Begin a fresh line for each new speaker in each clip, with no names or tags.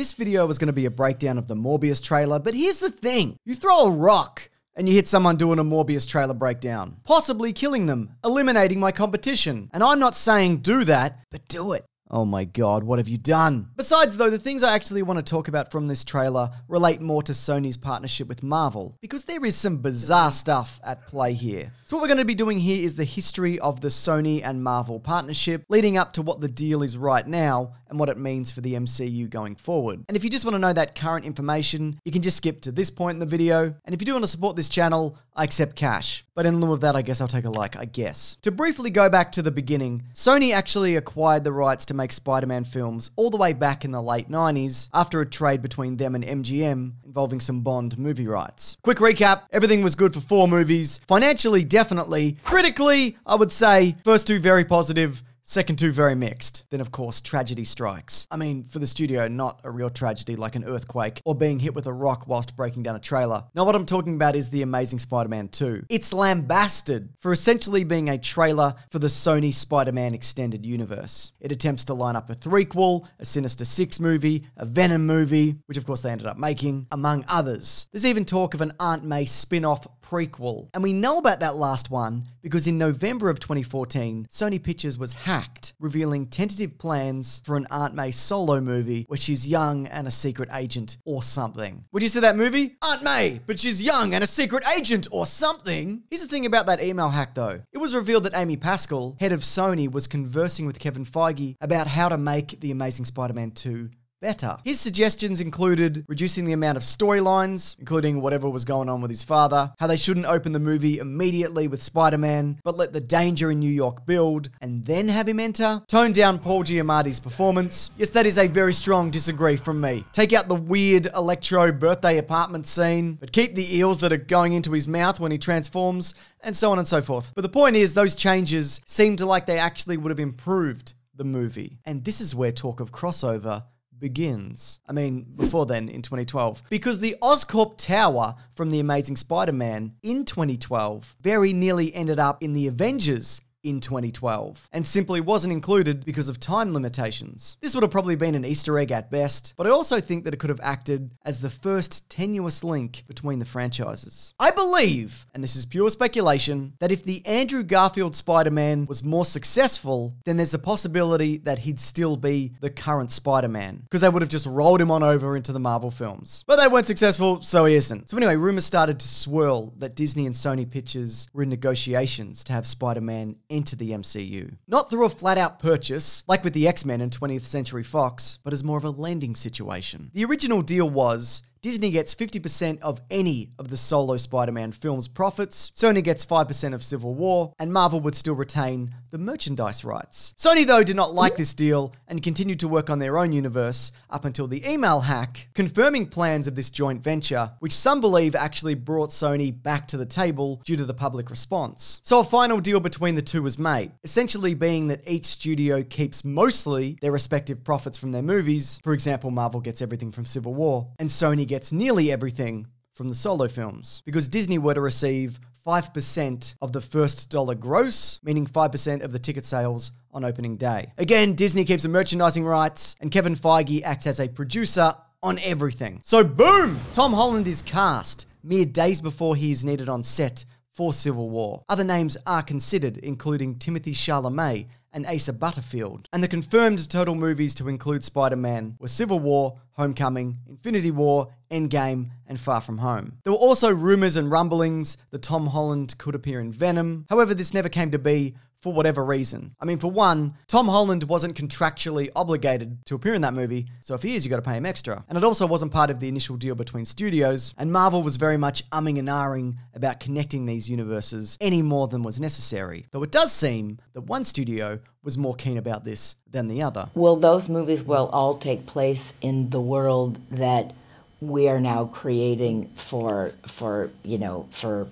this video was going to be a breakdown of the Morbius trailer, but here's the thing. You throw a rock and you hit someone doing a Morbius trailer breakdown, possibly killing them, eliminating my competition. And I'm not saying do that, but do it. Oh my god, what have you done? Besides though, the things I actually want to talk about from this trailer relate more to Sony's partnership with Marvel, because there is some bizarre stuff at play here. So what we're going to be doing here is the history of the Sony and Marvel partnership, leading up to what the deal is right now, and what it means for the MCU going forward. And if you just want to know that current information, you can just skip to this point in the video. And if you do want to support this channel, I accept cash. But in lieu of that, I guess I'll take a like, I guess. To briefly go back to the beginning, Sony actually acquired the rights to make Spider-Man films all the way back in the late 90s after a trade between them and MGM involving some Bond movie rights. Quick recap, everything was good for 4 movies. Financially, definitely. Critically, I would say, first 2 very positive, second 2 very mixed. Then of course, tragedy strikes. I mean, for the studio, not a real tragedy like an earthquake or being hit with a rock whilst breaking down a trailer. Now what I'm talking about is The Amazing Spider-Man 2. It's lambasted for essentially being a trailer for the Sony Spider-Man extended universe. It attempts to line up a threequel, a Sinister Six movie, a Venom movie, which of course they ended up making, among others. There's even talk of an Aunt May spin-off prequel. And we know about that last one because in November of 2014, Sony Pictures was hacked, revealing tentative plans for an Aunt May solo movie where she's young and a secret agent or something. Would you see that movie? Aunt May, but she's young and a secret agent or something. Here's the thing about that email hack though. It was revealed that Amy Pascal, head of Sony, was conversing with Kevin Feige about how to make The Amazing Spider-Man 2 better. His suggestions included reducing the amount of storylines, including whatever was going on with his father, how they shouldn't open the movie immediately with Spider-Man, but let the danger in New York build, and then have him enter, tone down Paul Giamatti's performance. Yes, that is a very strong disagree from me. Take out the weird Electro birthday apartment scene, but keep the eels that are going into his mouth when he transforms, and so on and so forth. But the point is, those changes seemed like they actually would have improved the movie. And this is where talk of crossover begins. I mean, before then, in 2012. Because the Oscorp Tower from The Amazing Spider-Man in 2012 very nearly ended up in the Avengers in 2012, and simply wasn't included because of time limitations. This would have probably been an Easter egg at best, but I also think that it could have acted as the first tenuous link between the franchises. I believe, and this is pure speculation, that if the Andrew Garfield Spider-Man was more successful, then there's a possibility that he'd still be the current Spider-Man, because they would have just rolled him on over into the Marvel films. But they weren't successful, so he isn't. So anyway, rumors started to swirl that Disney and Sony Pictures were in negotiations to have Spider-Man into the MCU. Not through a flat-out purchase, like with the X-Men and 20th Century Fox, but as more of a lending situation. The original deal was Disney gets 50% of any of the solo Spider-Man film's profits, Sony gets 5% of Civil War, and Marvel would still retain the merchandise rights. Sony, though, did not like this deal and continued to work on their own universe up until the email hack, confirming plans of this joint venture, which some believe actually brought Sony back to the table due to the public response. So a final deal between the two was made, essentially being that each studio keeps mostly their respective profits from their movies. For example, Marvel gets everything from Civil War, and Sony gets nearly everything from the solo films, because Disney were to receive 5% of the first dollar gross, meaning 5% of the ticket sales on opening day. Again, Disney keeps the merchandising rights, and Kevin Feige acts as a producer on everything. So boom! Tom Holland is cast mere days before he is needed on set for Civil War. Other names are considered, including Timothée Chalamet and Asa Butterfield. And the confirmed total movies to include Spider-Man were Civil War, Homecoming, Infinity War, Endgame, and Far From Home. There were also rumors and rumblings that Tom Holland could appear in Venom. However, this never came to be for whatever reason. I mean, for one, Tom Holland wasn't contractually obligated to appear in that movie, so if he is, you gotta pay him extra. And it also wasn't part of the initial deal between studios, and Marvel was very much umming and ahhing about connecting these universes any more than was necessary. Though it does seem that one studio was more keen about this than the other.
Well, those movies will all take place in the world that we are now creating for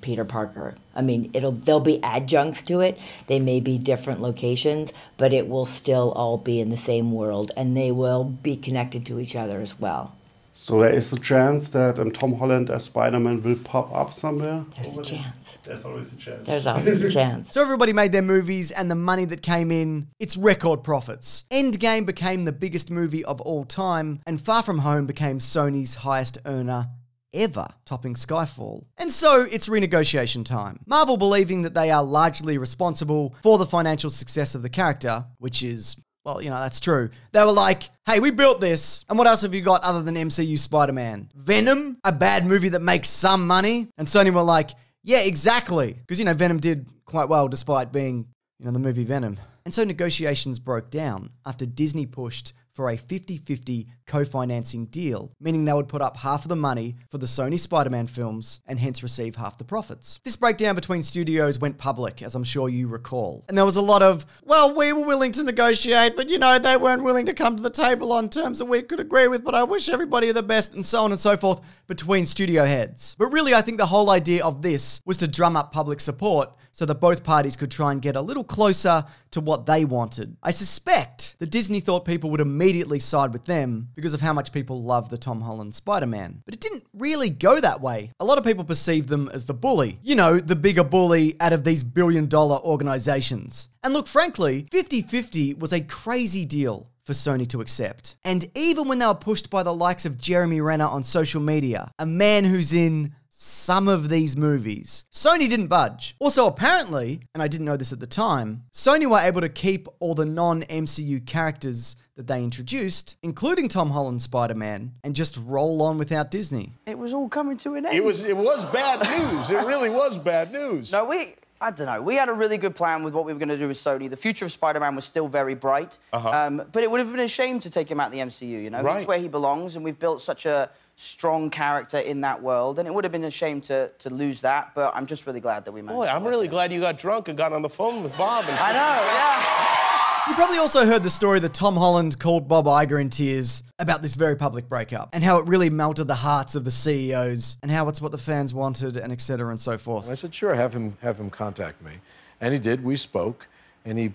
Peter Parker. I mean, there'll be adjuncts to it. They may be different locations, but it will still all be in the same world, and they will be connected to each other as well.
So there is a chance that Tom Holland as Spider-Man will pop up somewhere?
There's a chance.
There's always a chance.
There's always a chance.
So everybody made their movies, and the money that came in, it's record profits. Endgame became the biggest movie of all time, and Far From Home became Sony's highest earner ever, topping Skyfall. And so it's renegotiation time. Marvel, believing that they are largely responsible for the financial success of the character, which is, well, you know, that's true. They were like, hey, we built this, and what else have you got other than MCU Spider-Man? Venom? A bad movie that makes some money? And Sony were like, yeah, exactly. Because, you know, Venom did quite well despite being, you know, the movie Venom. And so negotiations broke down after Disney pushed for a 50-50 co-financing deal, meaning they would put up half of the money for the Sony Spider-Man films and hence receive half the profits. This breakdown between studios went public, as I'm sure you recall. And there was a lot of, well, we were willing to negotiate, but you know, they weren't willing to come to the table on terms that we could agree with, but I wish everybody the best, and so on and so forth between studio heads. But really, I think the whole idea of this was to drum up public support so that both parties could try and get a little closer to what they wanted. I suspect that Disney thought people would immediately side with them because of how much people love the Tom Holland Spider-Man. But it didn't really go that way. A lot of people perceived them as the bully. You know, the bigger bully out of these billion-dollar organizations. And look, frankly, 50-50 was a crazy deal for Sony to accept. And even when they were pushed by the likes of Jeremy Renner on social media, a man who's in some of these movies, Sony didn't budge. Also, apparently, and I didn't know this at the time, Sony were able to keep all the non-MCU characters that they introduced, including Tom Holland's Spider-Man, and just roll on without Disney.
It was all coming to an end.
It was bad news. It really was bad news.
No, I don't know. We had a really good plan with what we were going to do with Sony. The future of Spider-Man was still very bright. But it would have been a shame to take him out of the MCU, you know?
Right.
He's where he belongs, and we've built such a strong character in that world, and it would have been a shame to lose that, but I'm just really glad that we managed.
Boy, I'm really glad you got drunk and got on the phone with Bob. And
I know, yeah.
You probably also heard the story that Tom Holland called Bob Iger in tears about this very public breakup, and how it really melted the hearts of the CEOs, and how it's what the fans wanted, and etc. and so forth.
I said, sure, have him contact me. And he did, we spoke, and he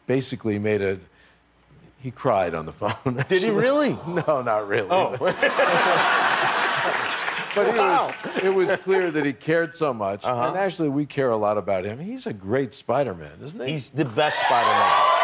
basically he cried on the phone.
Did he really?
No, not really.
Oh.
But it was clear that he cared so much. And actually, we care a lot about him. He's a great Spider-Man, isn't he?
He's the best Spider-Man.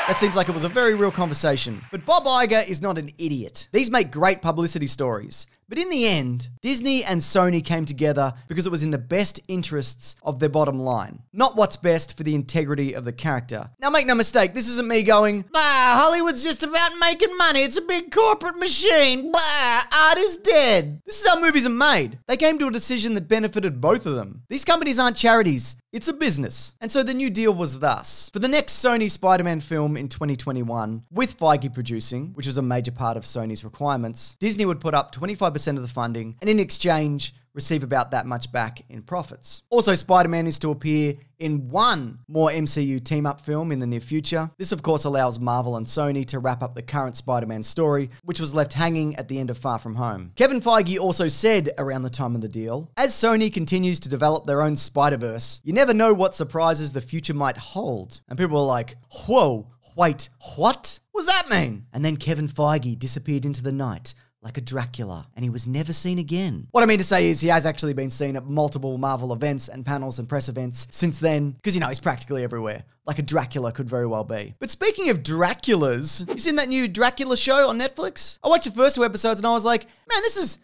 That seems like it was a very real conversation. But Bob Iger is not an idiot. These make great publicity stories. But in the end, Disney and Sony came together because it was in the best interests of their bottom line, not what's best for the integrity of the character. Now make no mistake, this isn't me going, Hollywood's just about making money, it's a big corporate machine, art is dead. This is how movies are made. They came to a decision that benefited both of them. These companies aren't charities, it's a business. And so the new deal was thus. For the next Sony Spider-Man film in 2021, with Feige producing, which was a major part of Sony's requirements, Disney would put up 25% of the funding, and in exchange, receive about that much back in profits. Also, Spider-Man is to appear in one more MCU team-up film in the near future. This, of course, allows Marvel and Sony to wrap up the current Spider-Man story, which was left hanging at the end of Far From Home. Kevin Feige also said around the time of the deal, as Sony continues to develop their own Spider-Verse, you never know what surprises the future might hold. And people were like, whoa, wait, what? What does that mean? And then Kevin Feige disappeared into the night, like a Dracula, and he was never seen again. What I mean to say is he has actually been seen at multiple Marvel events and panels and press events since then, because, you know, he's practically everywhere. Like a Dracula could very well be. But speaking of Draculas, you seen that new Dracula show on Netflix? I watched the first 2 episodes and I was like, man, this is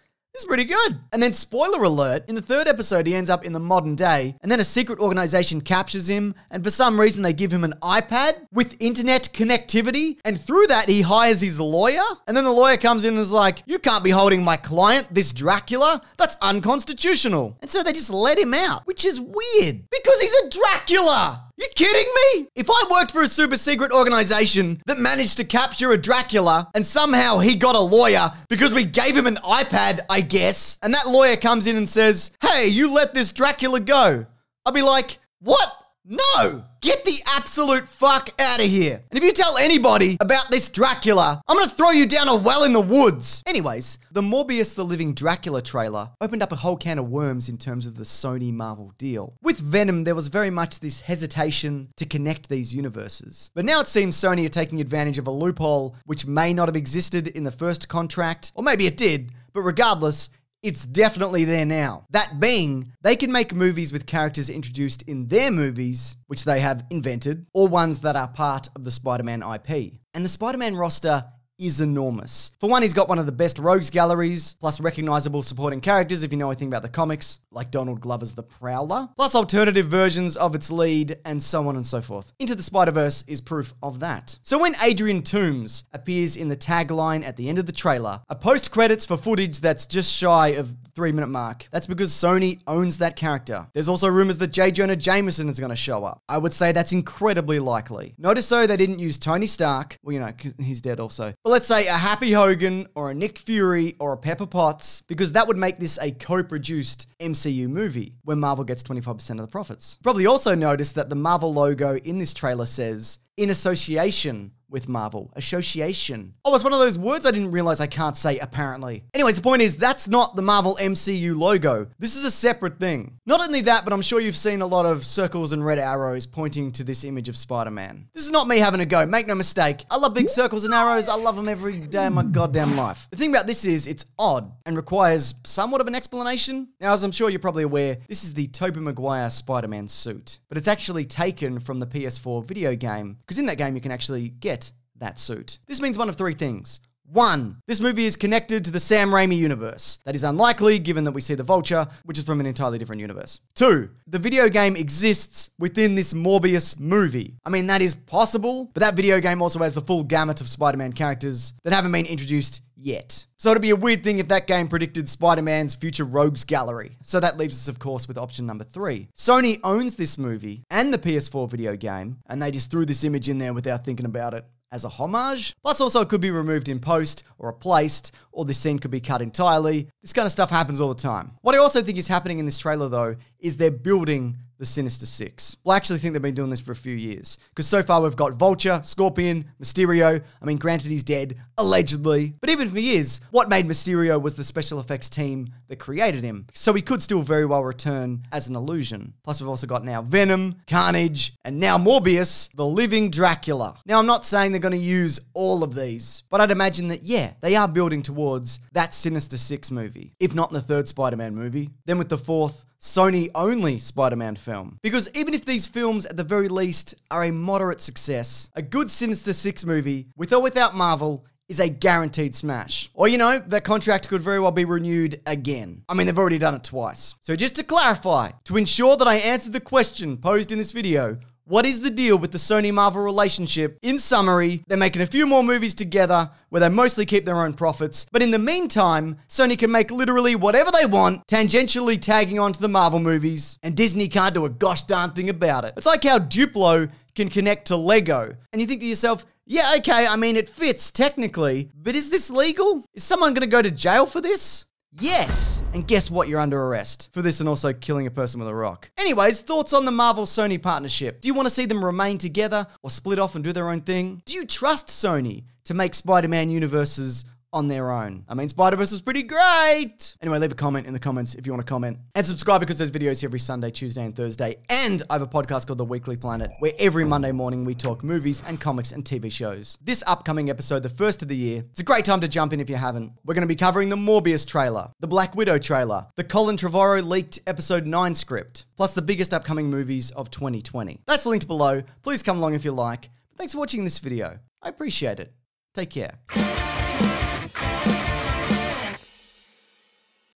pretty good. And then, spoiler alert, in the 3rd episode, he ends up in the modern day, and then a secret organization captures him, and for some reason they give him an iPad with internet connectivity, and through that he hires his lawyer, and then the lawyer comes in and is like, you can't be holding my client, this Dracula, that's unconstitutional. And so they just let him out, which is weird, because he's a Dracula! You kidding me? If I worked for a super secret organization that managed to capture a Dracula and somehow he got a lawyer because we gave him an iPad, I guess, and that lawyer comes in and says, hey, you let this Dracula go, I'd be like, what? No! Get the absolute fuck out of here. And if you tell anybody about this Dracula, I'm gonna throw you down a well in the woods. Anyways, the Morbius the Living Dracula trailer opened up a whole can of worms in terms of the Sony Marvel deal. With Venom, there was very much this hesitation to connect these universes. But now it seems Sony are taking advantage of a loophole which may not have existed in the first contract, or maybe it did, but regardless, it's definitely there now. That being, they can make movies with characters introduced in their movies, which they have invented, or ones that are part of the Spider-Man IP. And the Spider-Man roster is enormous. For one, he's got one of the best rogues galleries, plus recognizable supporting characters if you know anything about the comics, like Donald Glover's The Prowler, plus alternative versions of its lead, and so on and so forth. Into the Spider-Verse is proof of that. So when Adrian Toomes appears in the tagline at the end of the trailer, a post-credits for footage that's just shy of the 3-minute mark, that's because Sony owns that character. There's also rumors that J. Jonah Jameson is going to show up. I would say that's incredibly likely. Notice though, they didn't use Tony Stark, well, you know, 'cause he's dead also. But let's say a Happy Hogan or a Nick Fury or a Pepper Potts, because that would make this a co-produced MCU movie where Marvel gets 25% of the profits. Probably also noticed that the Marvel logo in this trailer says, in association with Marvel. Association. Oh, it's one of those words I didn't realize I can't say, apparently. Anyways, the point is, that's not the Marvel MCU logo. This is a separate thing. Not only that, but I'm sure you've seen a lot of circles and red arrows pointing to this image of Spider-Man. This is not me having a go, make no mistake. I love big circles and arrows, I love them every day of my goddamn life. The thing about this is, it's odd and requires somewhat of an explanation. Now, as I'm sure you're probably aware, this is the Tobey Maguire Spider-Man suit. But it's actually taken from the PS4 video game, because in that game you can actually get that suit. This means one of three things. 1, this movie is connected to the Sam Raimi universe. That is unlikely given that we see the Vulture, which is from an entirely different universe. 2, the video game exists within this Morbius movie. I mean, that is possible, but that video game also has the full gamut of Spider-Man characters that haven't been introduced yet. So it'd be a weird thing if that game predicted Spider-Man's future rogues gallery. So that leaves us, of course, with option number 3. Sony owns this movie and the PS4 video game, and they just threw this image in there without thinking about it as a homage. Plus also it could be removed in post or replaced, or this scene could be cut entirely. This kind of stuff happens all the time. What I also think is happening in this trailer though, is they're building the Sinister Six. Well, I actually think they've been doing this for a few years. Because so far we've got Vulture, Scorpion, Mysterio. I mean, granted he's dead, allegedly. But even if he is, what made Mysterio was the special effects team that created him. So he could still very well return as an illusion. Plus we've also got now Venom, Carnage, and now Morbius, the living Dracula. Now I'm not saying they're going to use all of these, but I'd imagine that, yeah, they are building towards that Sinister Six movie. If not in the third Spider-Man movie, then with the fourth, Sony-only Spider-Man film. Because even if these films, at the very least, are a moderate success, a good Sinister Six movie, with or without Marvel, is a guaranteed smash. Or, you know, that contract could very well be renewed again. I mean, they've already done it twice. So just to clarify, to ensure that I answered the question posed in this video, what is the deal with the Sony-Marvel relationship? In summary, they're making a few more movies together where they mostly keep their own profits. But in the meantime, Sony can make literally whatever they want, tangentially tagging onto the Marvel movies, and Disney can't do a gosh darn thing about it. It's like how Duplo can connect to Lego. And you think to yourself, yeah, okay, I mean, it fits technically, but is this legal? Is someone gonna go to jail for this? Yes! And guess what? You're under arrest for this and also killing a person with a rock. Anyways, thoughts on the Marvel-Sony partnership? Do you want to see them remain together or split off and do their own thing? Do you trust Sony to make Spider-Man universes on their own? I mean, Spider-Verse was pretty great. Anyway, leave a comment in the comments if you want to comment. And subscribe because there's videos here every Sunday, Tuesday, and Thursday. And I have a podcast called The Weekly Planet, where every Monday morning we talk movies and comics and TV shows. This upcoming episode, the first of the year, it's a great time to jump in if you haven't. We're going to be covering the Morbius trailer, the Black Widow trailer, the Colin Trevorrow leaked episode 9 script, plus the biggest upcoming movies of 2020. That's linked below. Please come along if you like. Thanks for watching this video. I appreciate it. Take care.